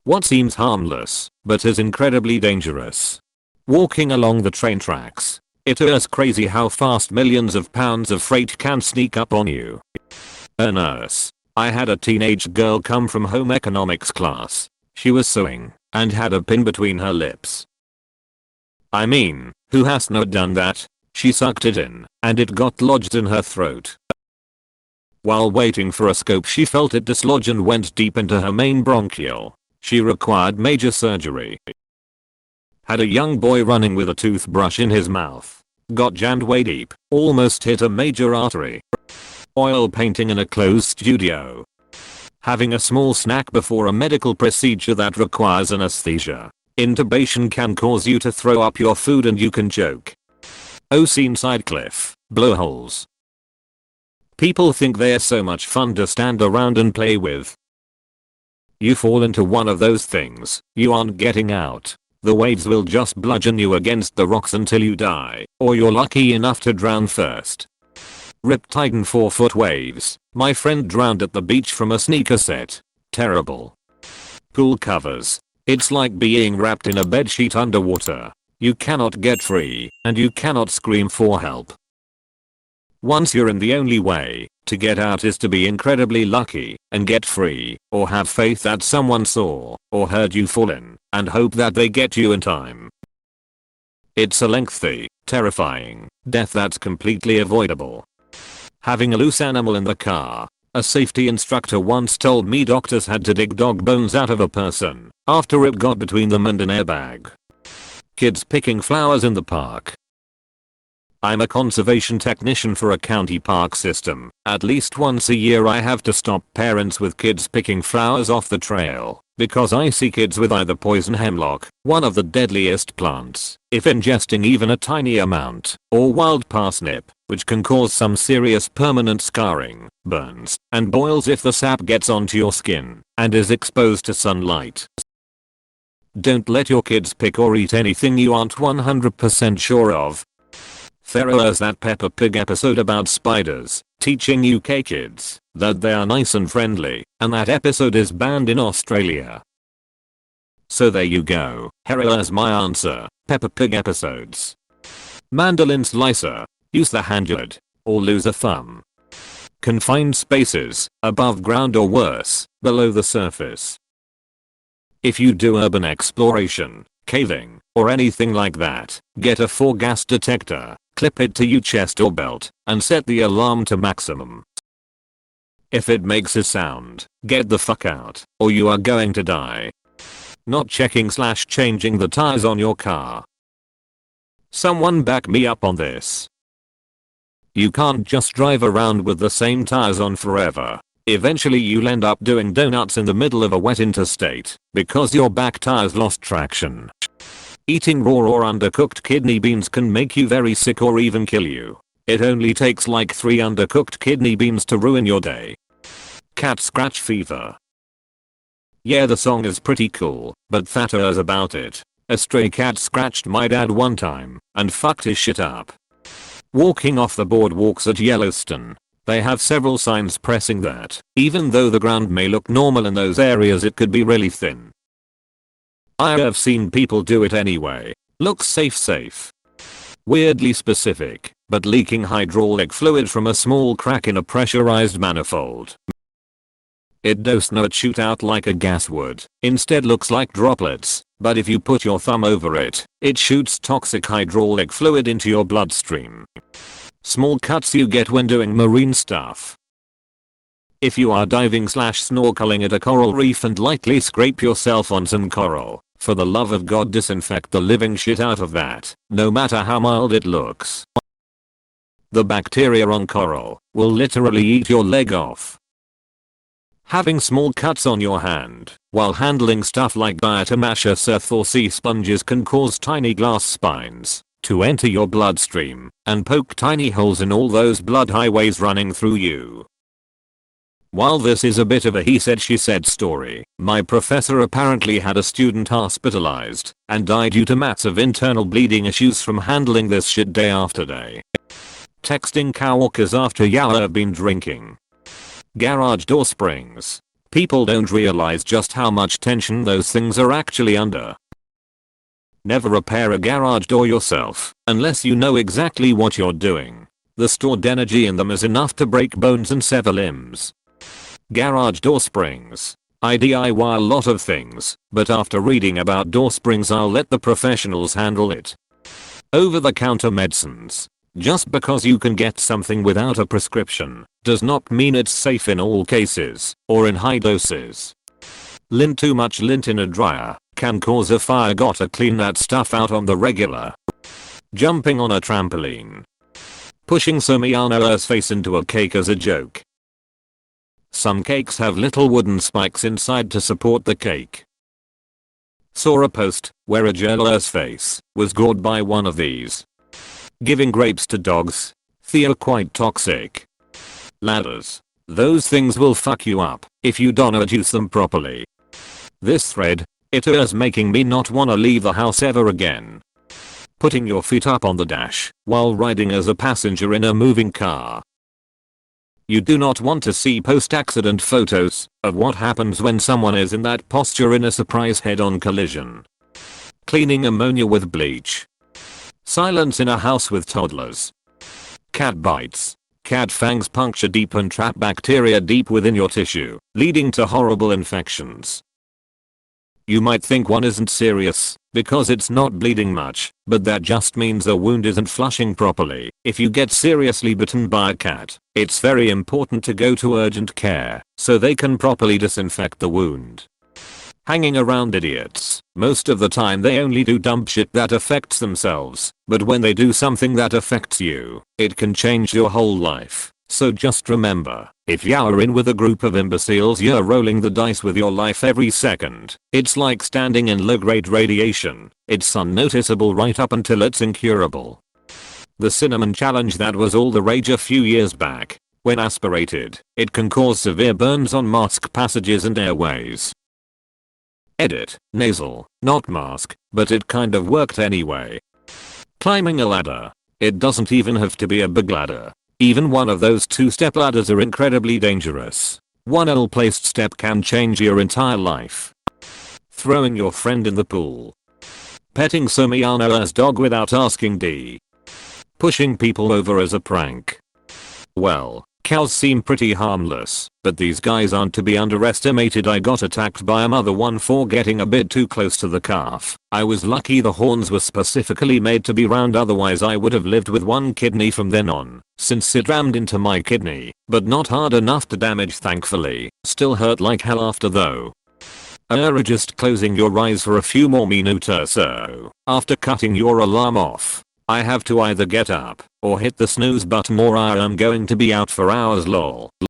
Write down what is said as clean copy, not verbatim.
What seems harmless, but is incredibly dangerous. Walking along the train tracks. It is crazy how fast millions of pounds of freight can sneak up on you. A nurse. I had a teenage girl come from home economics class. She was sewing and had a pin between her lips. I mean, who has not done that? She sucked it in, and it got lodged in her throat. While waiting for a scope, she felt it dislodge and went deep into her main bronchial. She required major surgery. Had a young boy running with a toothbrush in his mouth. Got jammed way deep, almost hit a major artery. Oil painting in a closed studio. Having a small snack before a medical procedure that requires anesthesia. Intubation can cause you to throw up your food and you can choke. Seen side cliff, blowholes. People think they're so much fun to stand around and play with. You fall into one of those things, you aren't getting out. The waves will just bludgeon you against the rocks until you die, or you're lucky enough to drown first. Rip Titan 4-foot waves. My friend drowned at the beach from a sneaker set. Terrible. Pool covers. It's like being wrapped in a bedsheet underwater. You cannot get free, and you cannot scream for help. Once you're in, the only way to get out is to be incredibly lucky and get free, or have faith that someone saw or heard you fall in and hope that they get you in time. It's a lengthy, terrifying death that's completely avoidable. Having a loose animal in the car. A safety instructor once told me doctors had to dig dog bones out of a person after it got between them and an airbag. Kids picking flowers in the park. I'm a conservation technician for a county park system. At least once a year I have to stop parents with kids picking flowers off the trail because I see kids with either poison hemlock, one of the deadliest plants, if ingesting even a tiny amount, or wild parsnip, which can cause some serious permanent scarring, burns, and boils if the sap gets onto your skin and is exposed to sunlight. Don't let your kids pick or eat anything you aren't 100% sure of. There is that Peppa Pig episode about spiders, teaching UK kids that they are nice and friendly, and that episode is banned in Australia. So there you go. Here is my answer. Peppa Pig episodes. Mandolin slicer. Use the handguard, or lose a thumb. Confined spaces, above ground or worse, below the surface. If you do urban exploration, caving, or anything like that, get a 4-gas detector, clip it to your chest or belt, and set the alarm to maximum. If it makes a sound, get the fuck out, or you are going to die. Not checking/changing the tires on your car. Someone back me up on this. You can't just drive around with the same tires on forever. Eventually you'll end up doing donuts in the middle of a wet interstate because your back tires lost traction. Eating raw or undercooked kidney beans can make you very sick or even kill you. It only takes like 3 undercooked kidney beans to ruin your day. Cat scratch fever. Yeah, the song is pretty cool, but that is about it. A stray cat scratched my dad one time and fucked his shit up. Walking off the boardwalks at Yellowstone. They have several signs pressing that, even though the ground may look normal in those areas, it could be really thin. I have seen people do it anyway. Looks safe. Weirdly specific, but leaking hydraulic fluid from a small crack in a pressurized manifold. It does not shoot out like a gas would, instead looks like droplets, but if you put your thumb over it, it shoots toxic hydraulic fluid into your bloodstream. Small cuts you get when doing marine stuff. If you are diving/snorkeling at a coral reef and lightly scrape yourself on some coral, for the love of God disinfect the living shit out of that, no matter how mild it looks. The bacteria on coral will literally eat your leg off. Having small cuts on your hand while handling stuff like diatomaceous or sea sponges can cause tiny glass spines to enter your bloodstream and poke tiny holes in all those blood highways running through you. While this is a bit of a he said she said story, my professor apparently had a student hospitalized and died due to massive internal bleeding issues from handling this shit day after day. Texting coworkers after y'all have been drinking. Garage door springs. People don't realize just how much tension those things are actually under. Never repair a garage door yourself, unless you know exactly what you're doing. The stored energy in them is enough to break bones and sever limbs. Garage door springs. I DIY a lot of things, but after reading about door springs I'll let the professionals handle it. Over-the-counter medicines. Just because you can get something without a prescription, does not mean it's safe in all cases, or in high doses. Too much lint in a dryer can cause a fire. Gotta clean that stuff out on the regular. Jumping on a trampoline. Pushing someone's face into a cake as a joke. Some cakes have little wooden spikes inside to support the cake. Saw a post where a girl's face was gored by one of these. Giving grapes to dogs. They're quite toxic. Ladders. Those things will fuck you up if you don't use them properly. This thread, it is making me not wanna leave the house ever again. Putting your feet up on the dash while riding as a passenger in a moving car. You do not want to see post-accident photos of what happens when someone is in that posture in a surprise head-on collision. Cleaning ammonia with bleach. Silence in a house with toddlers. Cat bites. Cat fangs puncture deep and trap bacteria deep within your tissue, leading to horrible infections. You might think one isn't serious because it's not bleeding much, but that just means the wound isn't flushing properly. If you get seriously bitten by a cat, it's very important to go to urgent care so they can properly disinfect the wound. Hanging around idiots. Most of the time they only do dumb shit that affects themselves, but when they do something that affects you, it can change your whole life. So just remember, if you're in with a group of imbeciles you're rolling the dice with your life every second. It's like standing in low-grade radiation. It's unnoticeable right up until it's incurable. The cinnamon challenge, that was all the rage a few years back. When aspirated, it can cause severe burns on mask passages and airways. Edit. Nasal, not mask, but it kind of worked anyway. Climbing a ladder. It doesn't even have to be a big ladder. Even one of those two-step ladders are incredibly dangerous. One ill-placed step can change your entire life. Throwing your friend in the pool. Petting someone's dog without asking D. Pushing people over as a prank. Well, cows seem pretty harmless, but these guys aren't to be underestimated. I got attacked by a mother one for getting a bit too close to the calf. I was lucky the horns were specifically made to be round, otherwise I would have lived with one kidney from then on, since it rammed into my kidney, but not hard enough to damage thankfully. Still hurt like hell after though. Just closing your eyes for a few more minutes or so after cutting your alarm off. I have to either get up or hit the snooze button or I am going to be out for hours lol.